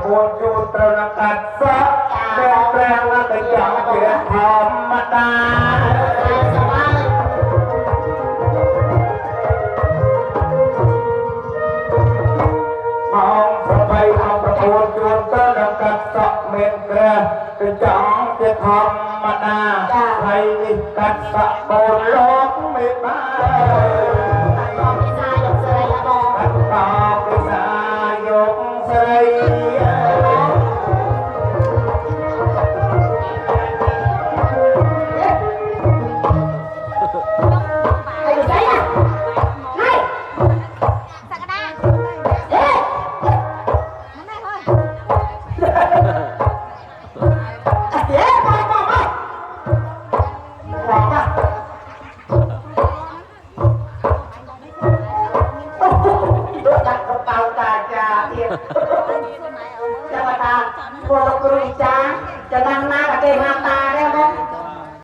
พูดอยู่ตระกัดซะเป็นแปลงและก็ยังเกิดธรรมดามองสบายเอาประพูดอยู่ตระกัดซะเป็นแปลงก็ยังเกิดธรรมดาให้กัดสะโบโลกไม่มาตอบสายกใส่จะนั่งหน้ากับเกงหน้าตา